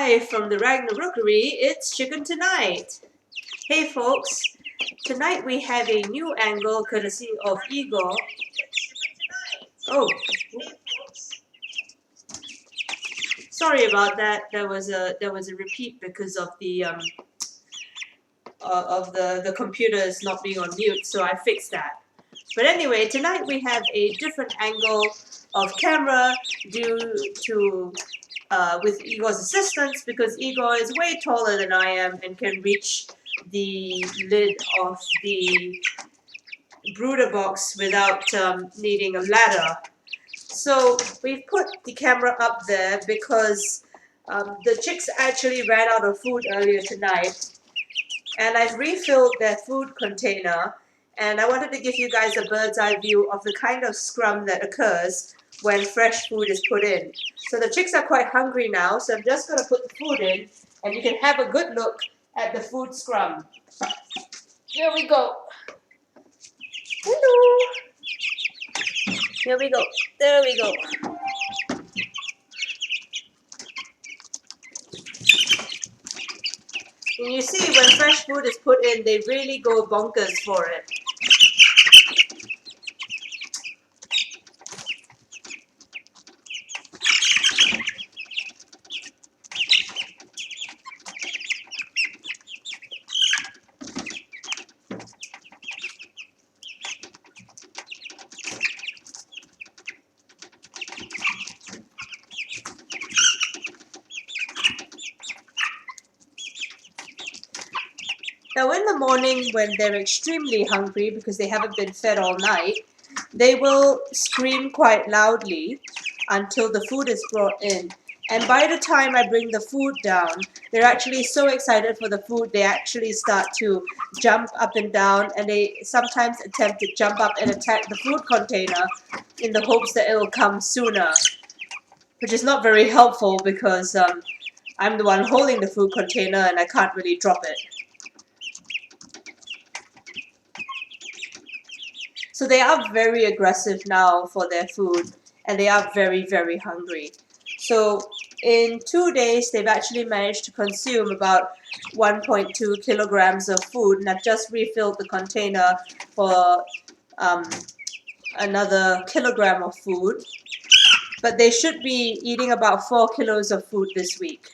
Live from the Ragnar Rookery, it's Chicken Tonight. Hey folks, tonight we have a new angle courtesy of Igor. Oh, sorry about that. There was a repeat because of the computers not being on mute, so I fixed that. But anyway, tonight we have a different angle of camera due to with Igor's assistance, because Igor is way taller than I am and can reach the lid of the brooder box without needing a ladder. So we've put the camera up there because the chicks actually ran out of food earlier tonight, and I've refilled their food container, and I wanted to give you guys a bird's eye view of the kind of scrum that occurs when fresh food is put in. So the chicks are quite hungry now, so I'm just going to put the food in, and you can have a good look at the food scrum. Here we go. Hello. Here we go. There we go. And you see, when fresh food is put in, they really go bonkers for it. Now in the morning, when they're extremely hungry because they haven't been fed all night, they will scream quite loudly until the food is brought in. And by the time I bring the food down, they're actually so excited for the food, they actually start to jump up and down, and they sometimes attempt to jump up and attack the food container in the hopes that it will come sooner, which is not very helpful because I'm the one holding the food container and I can't really drop it. So they are very aggressive now for their food, and they are very, very hungry. So in 2 days, they've actually managed to consume about 1.2 kilograms of food, and I've just refilled the container for another kilogram of food. But they should be eating about 4 kilos of food this week.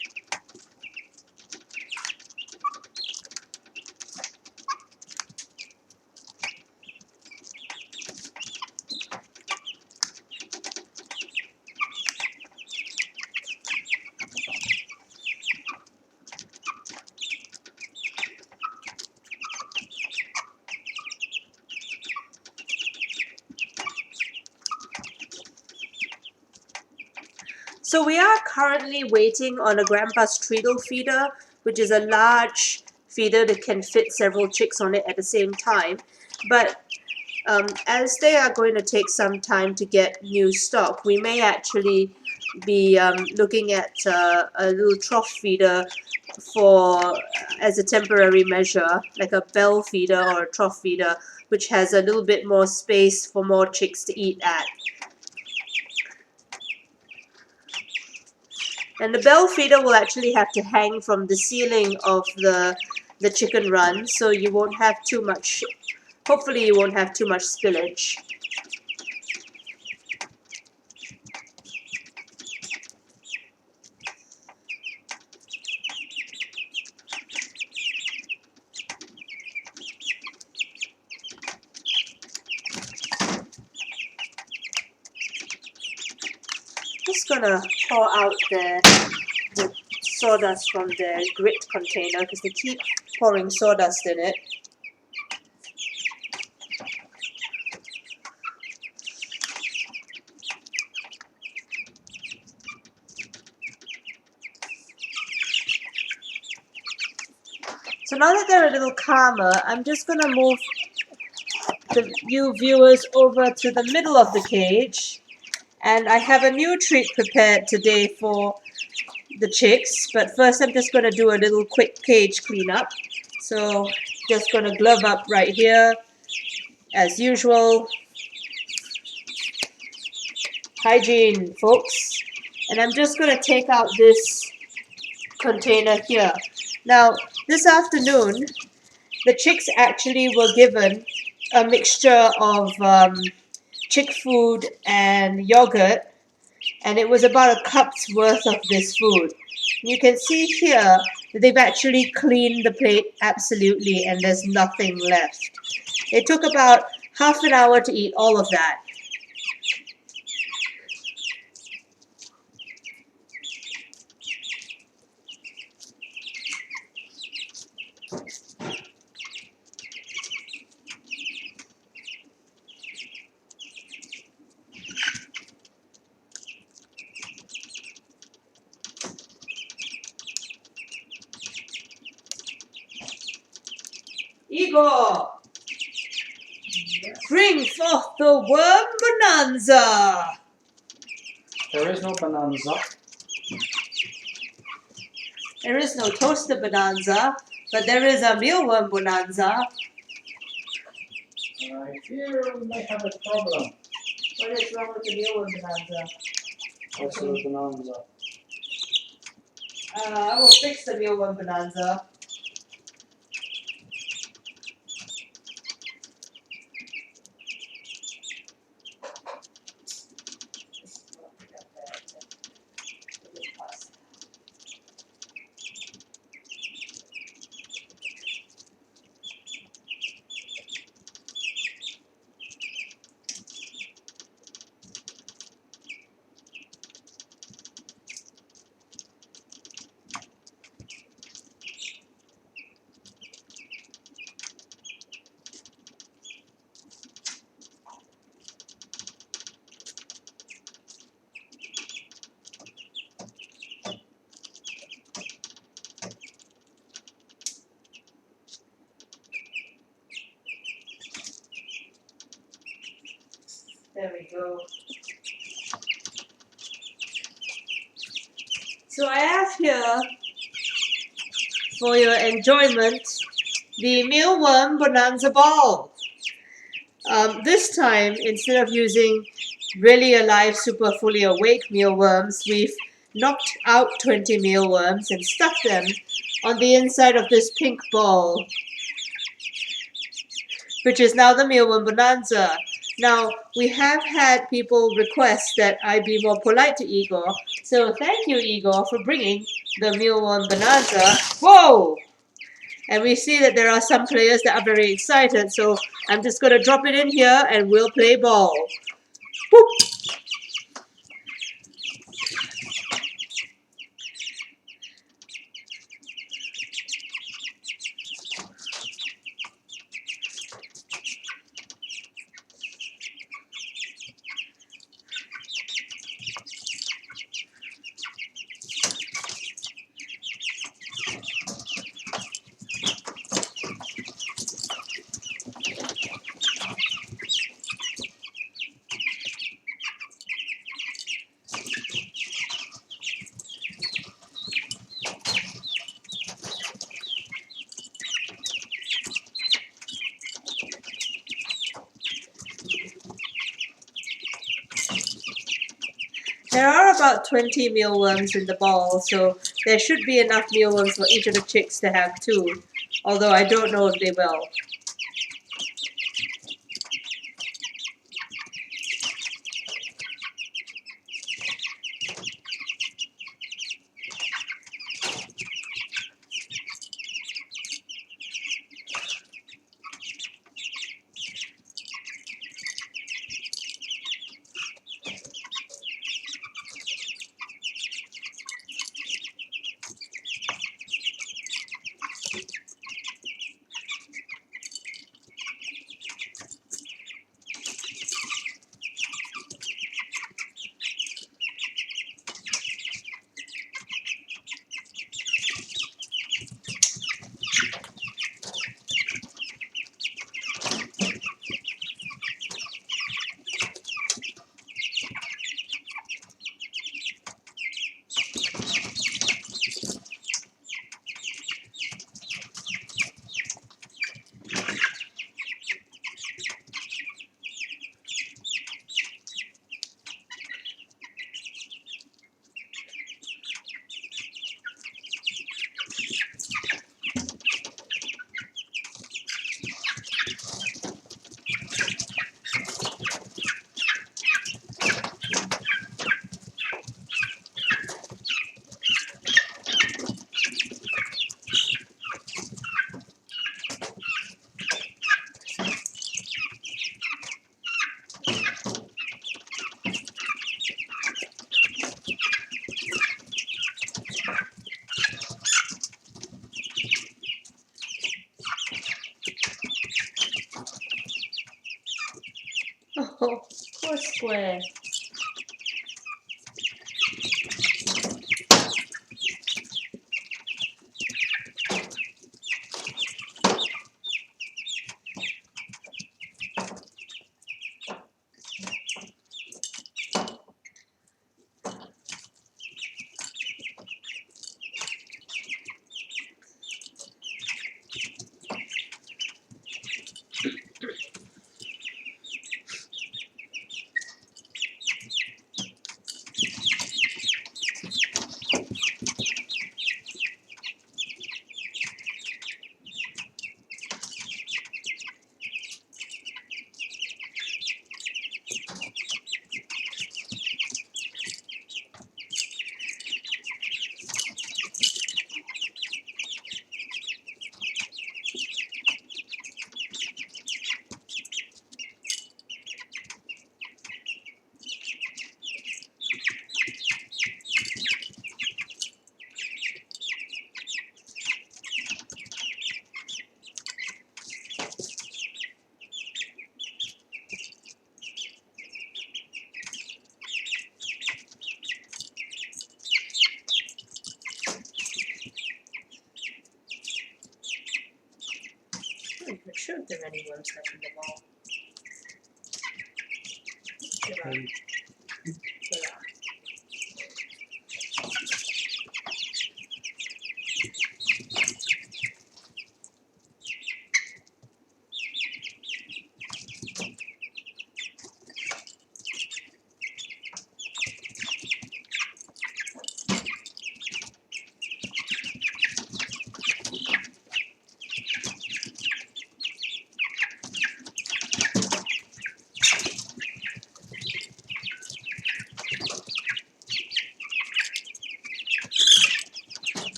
So we are currently waiting on a Grandpa's Treadle feeder, which is a large feeder that can fit several chicks on it at the same time. But as they are going to take some time to get new stock, we may actually be looking at a little trough feeder as a temporary measure, like a bell feeder or a trough feeder, which has a little bit more space for more chicks to eat at. And the bell feeder will actually have to hang from the ceiling of the chicken run, so you won't have too much, hopefully you won't have too much spillage. Just gonna pour out the sawdust from the grit container because they keep pouring sawdust in it. So now that they're a little calmer, I'm just gonna move you viewers over to the middle of the cage. And I have a new treat prepared today for the chicks, but first I'm just going to do a little quick cage cleanup. So just going to glove up right here as usual. Hygiene, folks. And I'm just going to take out this container here. Now, this afternoon, the chicks actually were given a mixture of chick food and yogurt, and it was about a cup's worth of this food. You can see here that they've actually cleaned the plate absolutely, and there's nothing left. It took about half an hour to eat all of that. Igor, bring forth the worm bonanza. There is no bonanza. There is no toaster bonanza, but there is a mealworm bonanza. I fear we might have a problem. What is wrong with the mealworm bonanza? What's the bonanza? I will fix the mealworm bonanza. There we go. So I have here, for your enjoyment, the mealworm bonanza ball. This time, instead of using really alive, super fully awake mealworms, we've knocked out 20 mealworms and stuck them on the inside of this pink ball, which is now the mealworm bonanza. Now, we have had people request that I be more polite to Igor, so thank you, Igor, for bringing the mealworm bonanza. Whoa! And we see that there are some players that are very excited, so I'm just going to drop it in here and we'll play ball. Whoop! There are about 20 mealworms in the ball, so there should be enough mealworms for each of the chicks to have two, although I don't know if they will. poor square. I'm not sure if there are any worms left in the wall. There are.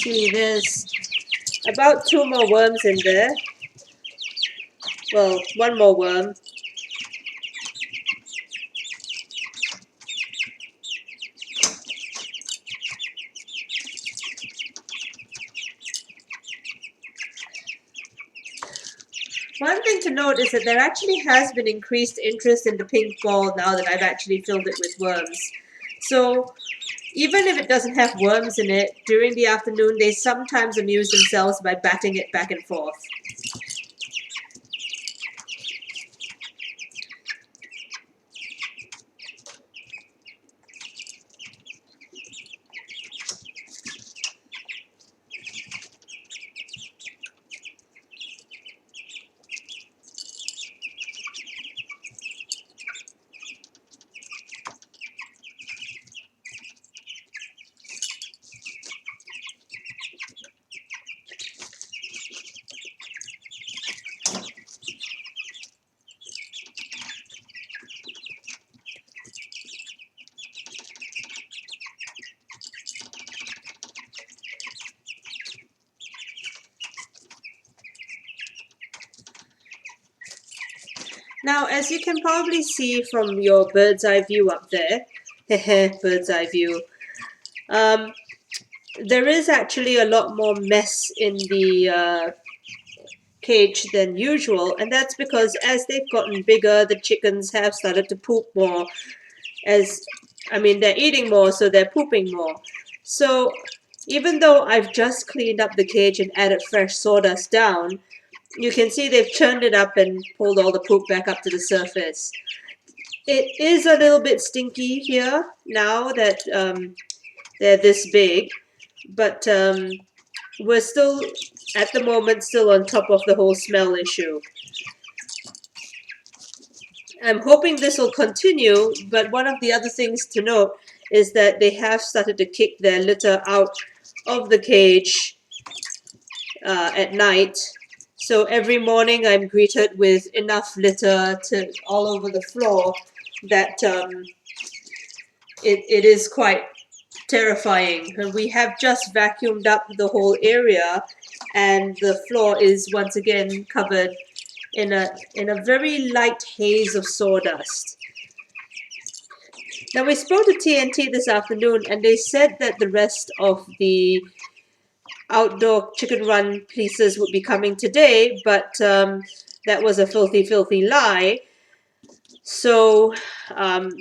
See, there's about 2 more worms in there. Well, 1 more worm. One thing to note is that there actually has been increased interest in the pink ball now that I've actually filled it with worms. So even if it doesn't have worms in it, during the afternoon they sometimes amuse themselves by batting it back and forth. Now, as you can probably see from your bird's eye view up there, bird's eye view, there is actually a lot more mess in the cage than usual, and that's because as they've gotten bigger, the chickens have started to poop more. They're eating more, so they're pooping more. So even though I've just cleaned up the cage and added fresh sawdust down, you can see they've churned it up and pulled all the poop back up to the surface. It is a little bit stinky here now that they're this big, but we're still, at the moment, still on top of the whole smell issue. I'm hoping this will continue, but one of the other things to note is that they have started to kick their litter out of the cage at night. So every morning I'm greeted with enough litter all over the floor that it is quite terrifying. And we have just vacuumed up the whole area, and the floor is once again covered in a very light haze of sawdust. Now we spoke to TNT this afternoon, and they said that the rest of the outdoor chicken run pieces would be coming today, but that was a filthy lie. So um,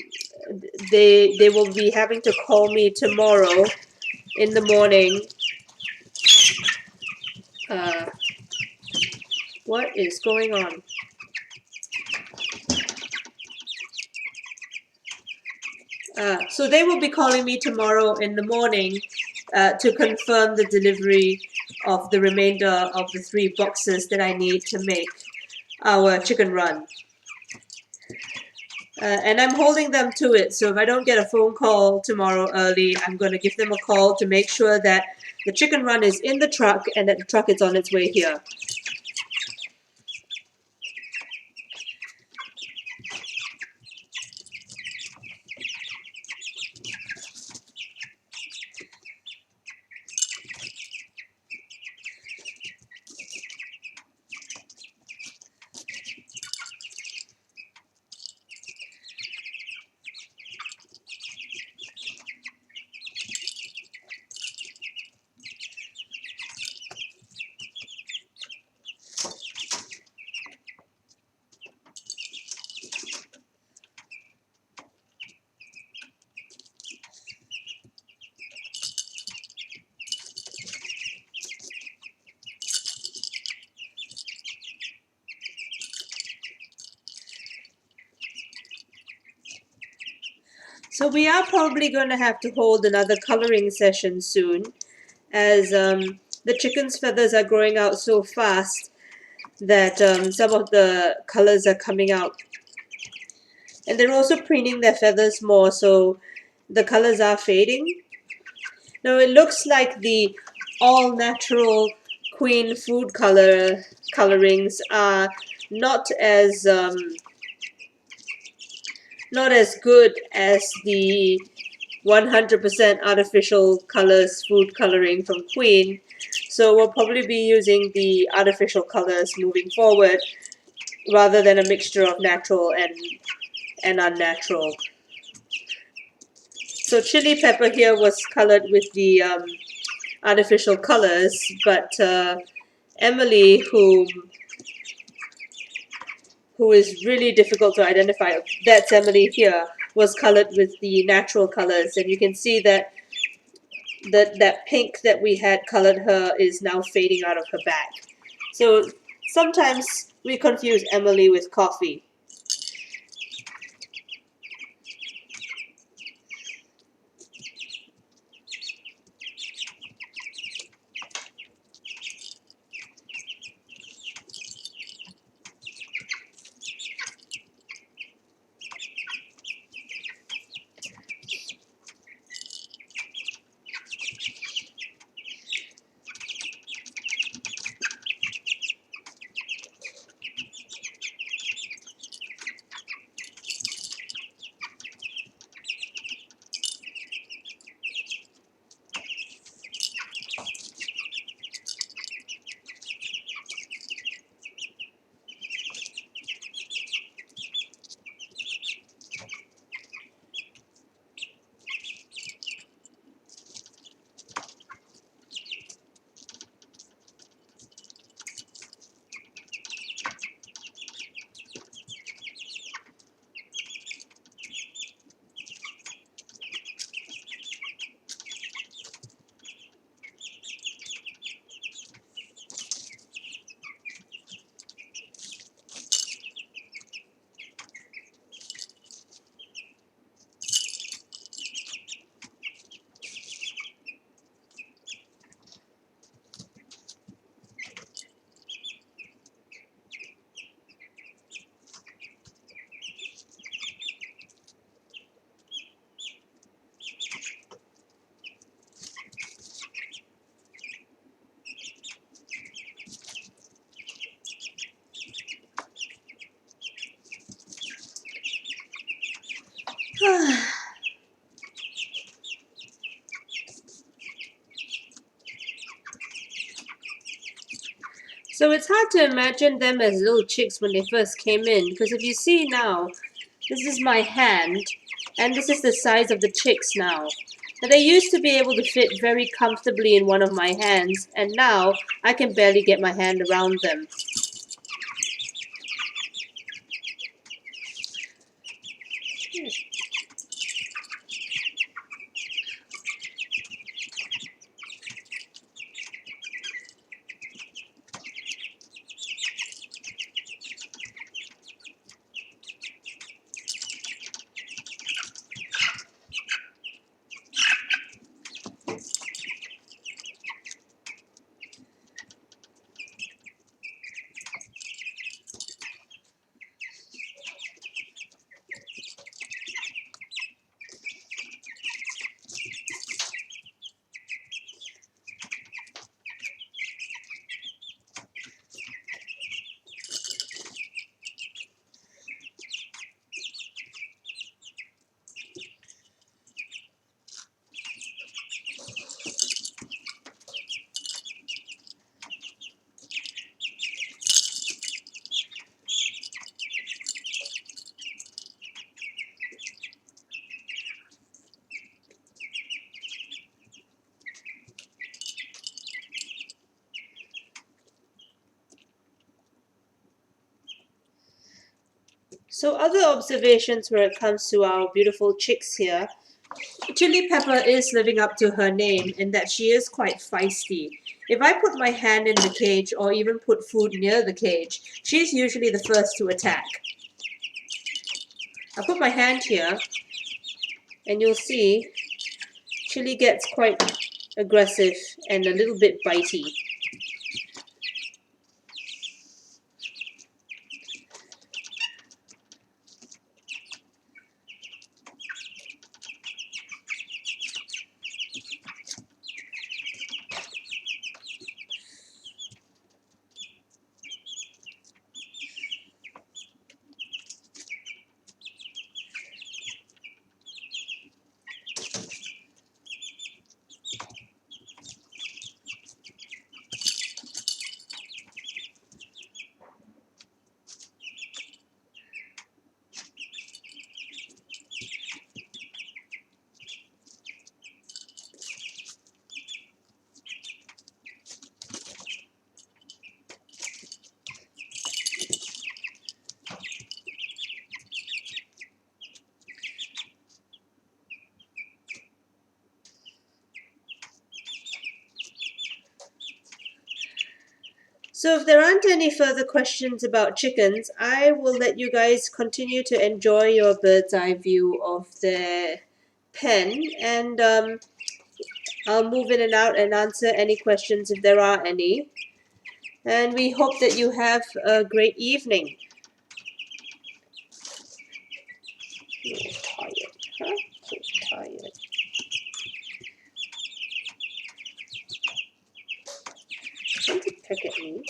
they will be having to call me tomorrow in the morning. What is going on? So they will be calling me tomorrow in the morning to confirm the delivery of the remainder of the 3 boxes that I need to make our chicken run. And I'm holding them to it, so if I don't get a phone call tomorrow early, I'm going to give them a call to make sure that the chicken run is in the truck and that the truck is on its way here. So we are probably going to have to hold another coloring session soon, as the chicken's feathers are growing out so fast that some of the colors are coming out. And they're also preening their feathers more, so the colors are fading. Now it looks like the all-natural queen food colorings are not as good as the 100% artificial colors food coloring from Queen. So we'll probably be using the artificial colors moving forward rather than a mixture of natural and unnatural. So chili pepper here was colored with the artificial colors, but Emily, who is really difficult to identify, that's Emily here, was colored with the natural colors, and you can see that that pink that we had colored her is now fading out of her back. So sometimes we confuse Emily with coffee. So it's hard to imagine them as little chicks when they first came in, because if you see now, this is my hand, And this is the size of the chicks now. Now, they used to be able to fit very comfortably in one of my hands, and now I can barely get my hand around them. So other observations where it comes to our beautiful chicks here. Chili Pepper is living up to her name in that she is quite feisty. If I put my hand in the cage or even put food near the cage, she's usually the first to attack. I put my hand here and you'll see Chili gets quite aggressive and a little bit bitey. So if there aren't any further questions about chickens, I will let you guys continue to enjoy your bird's eye view of the pen, and I'll move in and out and answer any questions if there are any. And we hope that you have a great evening. You're tired, huh? So tired. Don't you peck at me.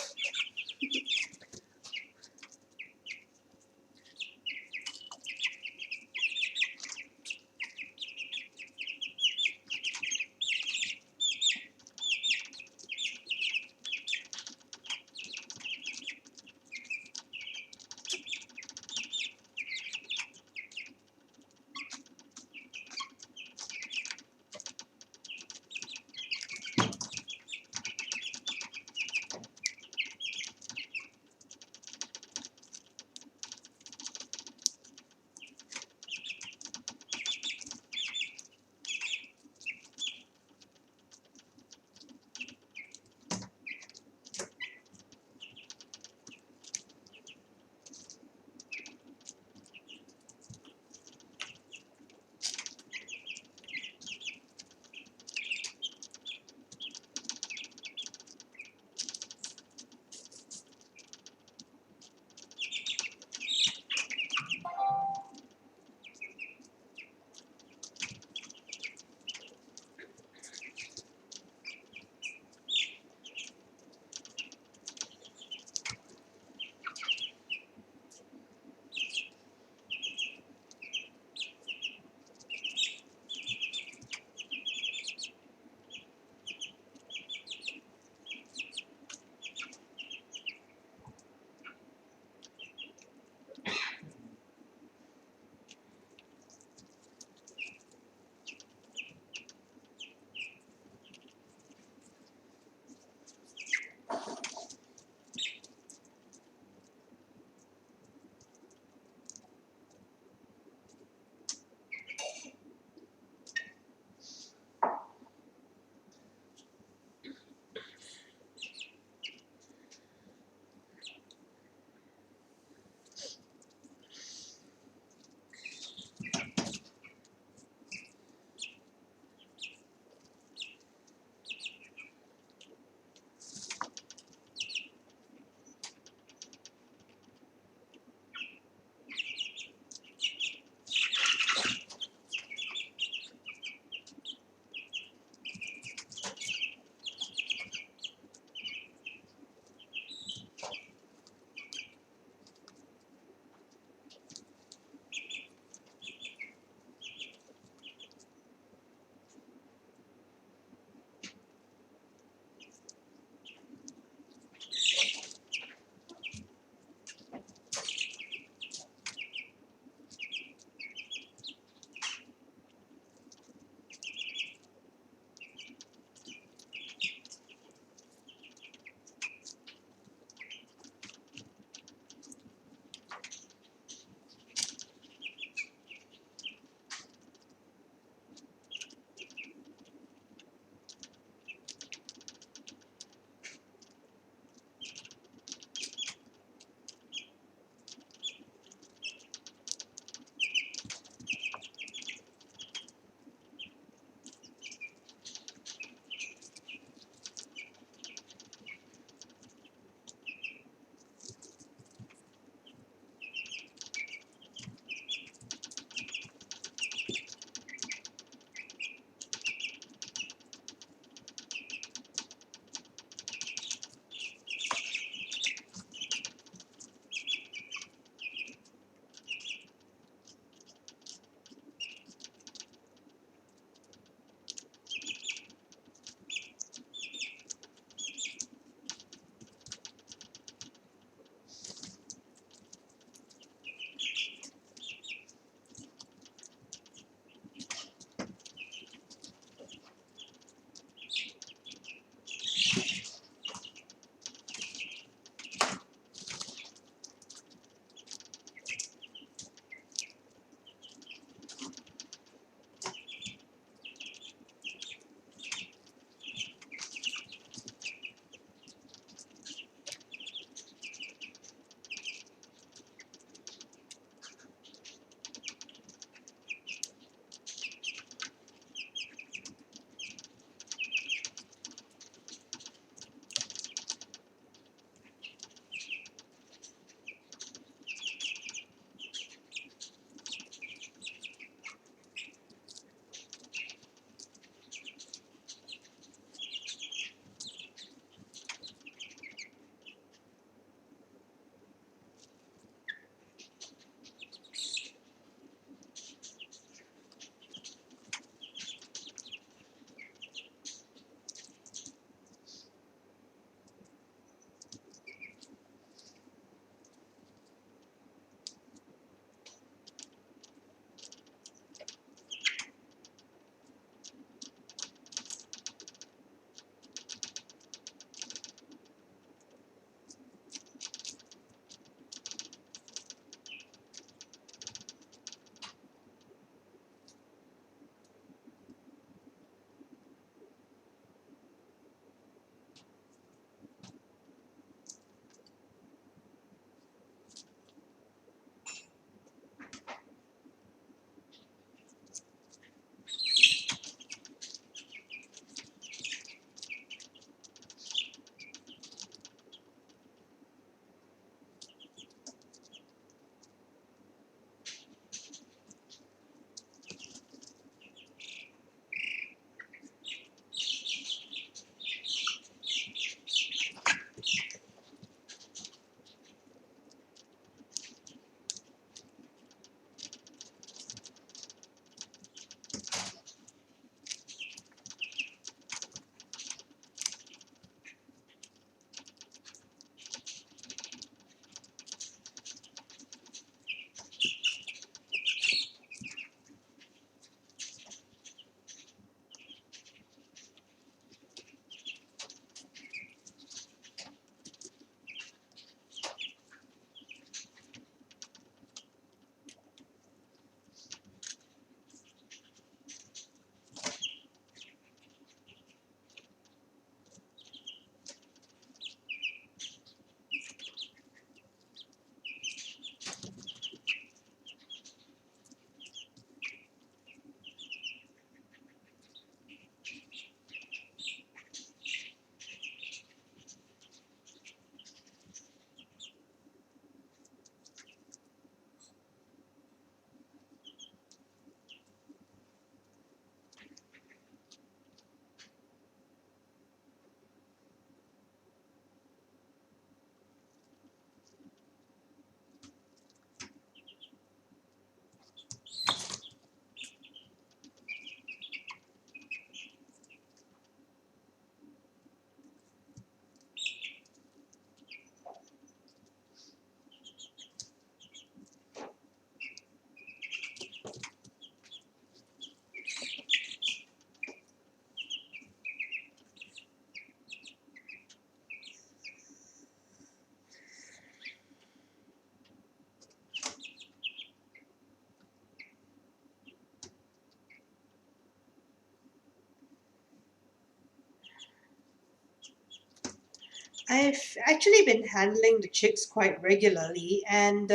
I've actually been handling the chicks quite regularly, and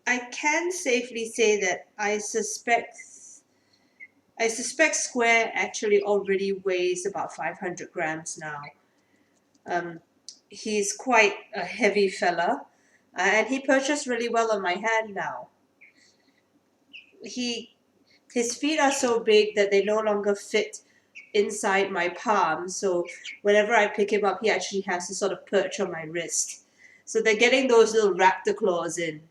I can safely say that I suspect Square actually already weighs about 500 grams now. Um, he's quite a heavy fella, and he perches really well on my hand now. He his feet are so big that they no longer fit inside my palm, so whenever I pick him up, he actually has to sort of perch on my wrist. So they're getting those little raptor claws in.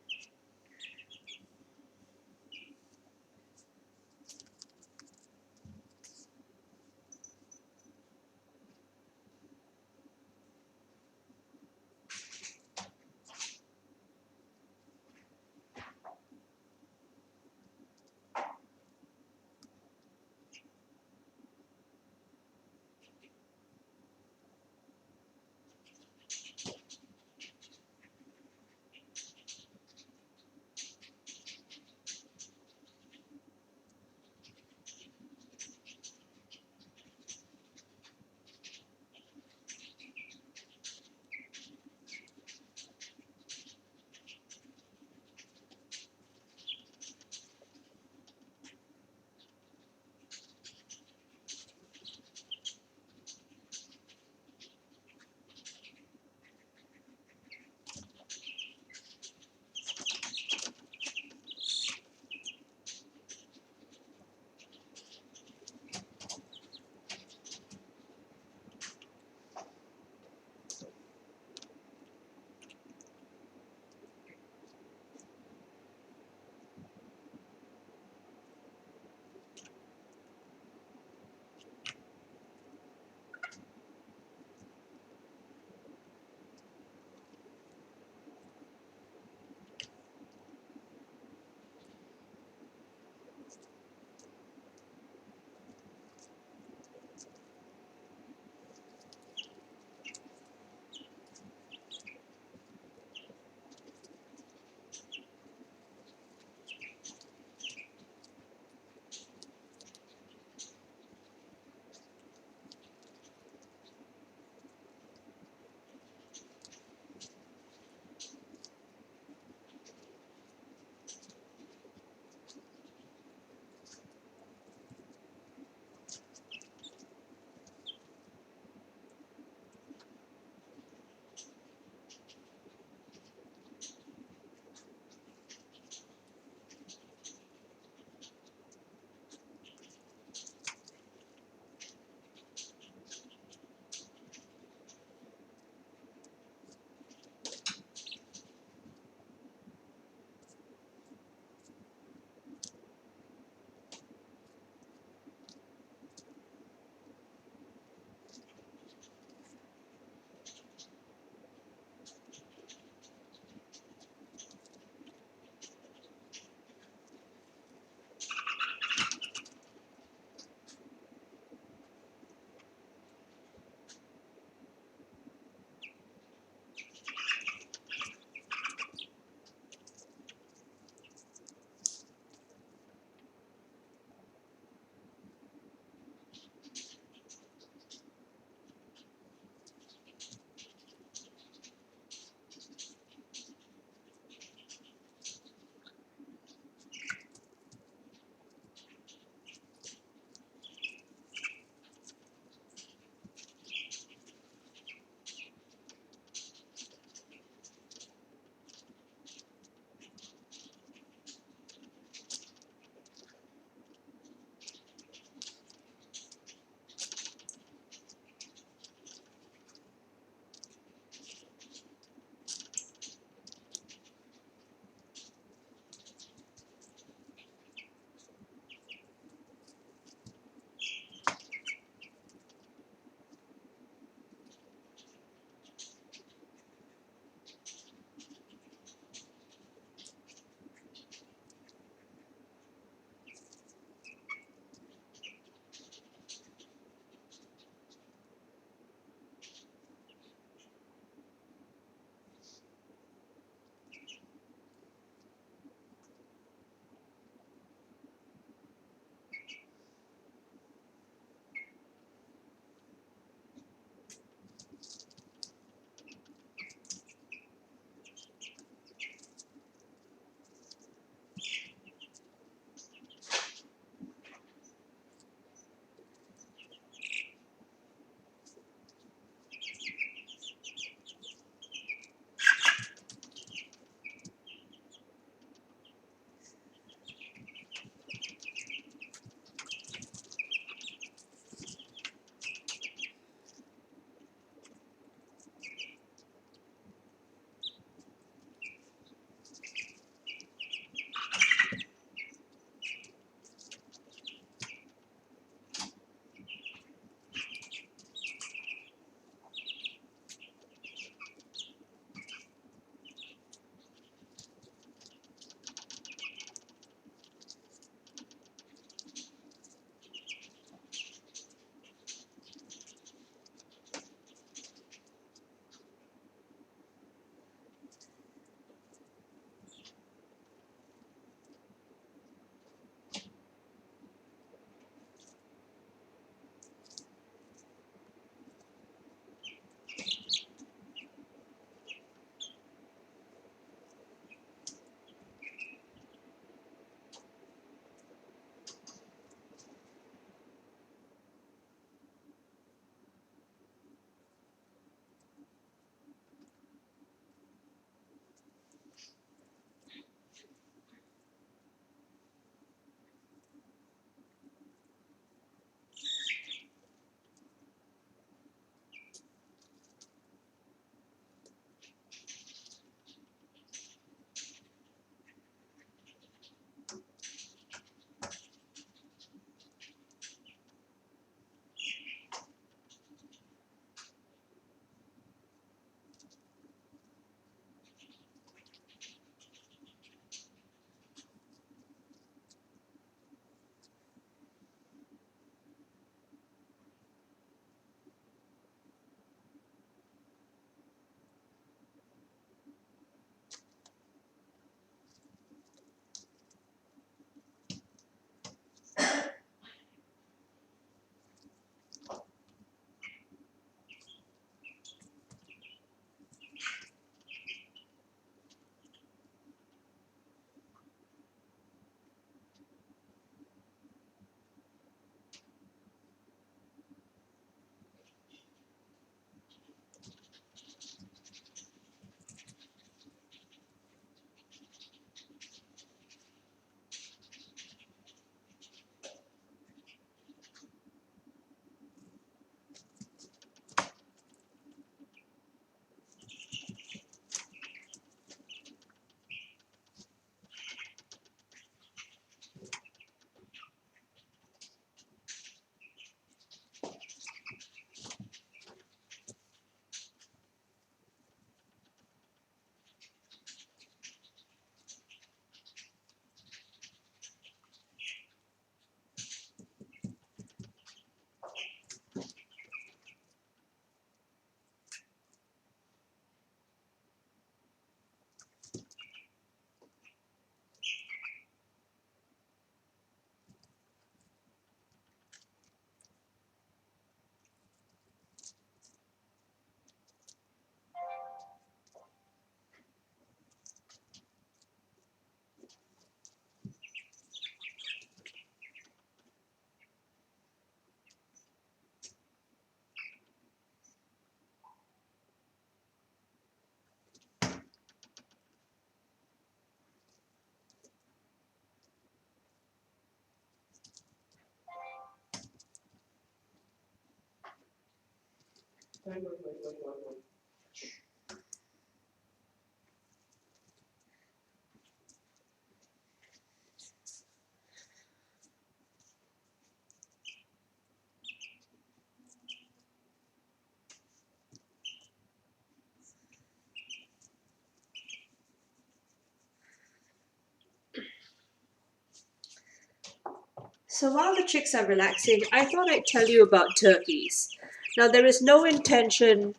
So while the chicks are relaxing, I thought I'd tell you about turkeys. Now, there is no intention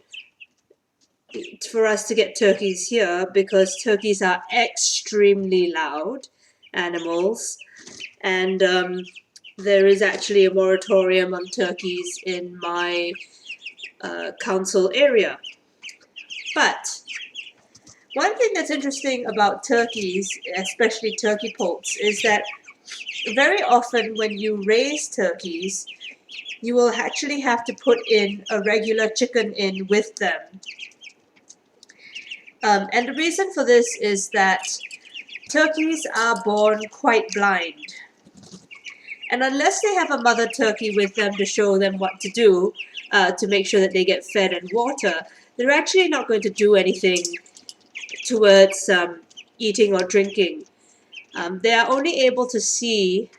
for us to get turkeys here because turkeys are extremely loud animals, and there is actually a moratorium on turkeys in my council area. But one thing that's interesting about turkeys, especially turkey poults, is that very often when you raise turkeys, you will actually have to put in a regular chicken in with them. And the reason for this is that turkeys are born quite blind. And unless they have a mother turkey with them to show them what to do, to make sure that they get fed and water, they're actually not going to do anything towards eating or drinking. They are only able to see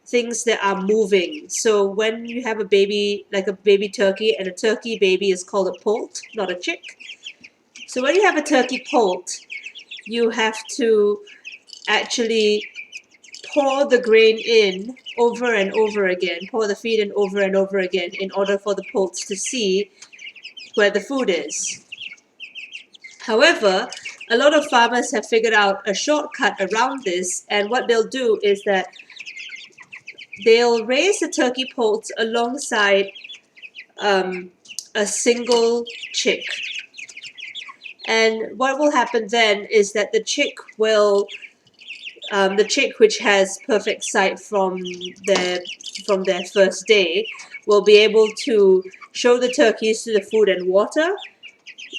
things that are moving. So when you have a baby, like a baby turkey, and a turkey baby is called a poult, not a chick. So when you have a turkey poult, you have to actually pour the grain in over and over again, pour the feed in over and over again in order for the poults to see where the food is. However, a lot of farmers have figured out a shortcut around this, and what they'll do is that they'll raise the turkey poults alongside a single chick. And what will happen then is that the chick which has perfect sight from their first day, will be able to show the turkeys to the food and water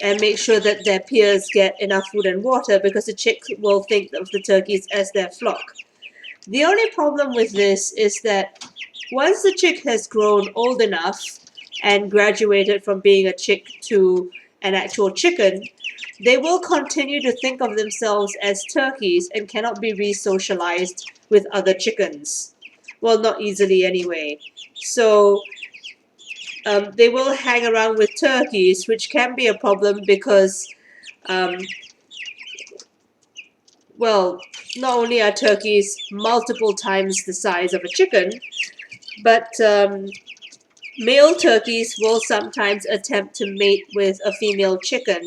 and make sure that their peers get enough food and water, because the chicks will think of the turkeys as their flock. The only problem with this is that once the chick has grown old enough and graduated from being a chick to an actual chicken, they will continue to think of themselves as turkeys and cannot be re-socialized with other chickens. Well, not easily anyway. So they will hang around with turkeys, which can be a problem because, well, not only are turkeys multiple times the size of a chicken, but male turkeys will sometimes attempt to mate with a female chicken.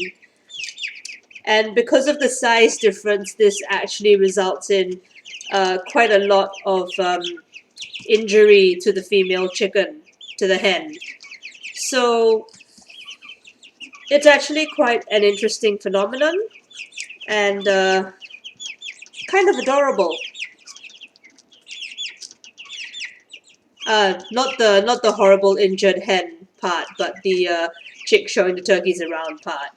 And because of the size difference, this actually results in quite a lot of injury to the female chicken, to the hen. So it's actually quite an interesting phenomenon and kind of adorable. Not the horrible injured hen part, but the chick showing the turkeys around part.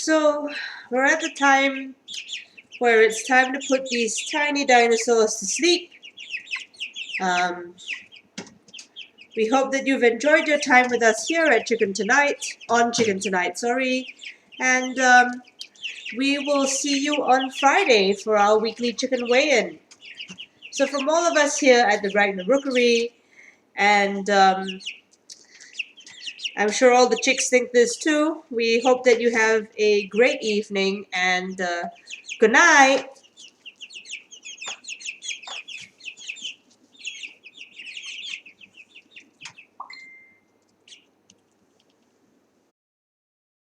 So we're at the time where it's time to put these tiny dinosaurs to sleep. We hope that you've enjoyed your time with us here at Chicken Tonight, and we will see you on Friday for our weekly chicken weigh-in. So from all of us here at the Ragnar Rookery, and I'm sure all the chicks think this too, we hope that you have a great evening, and good night.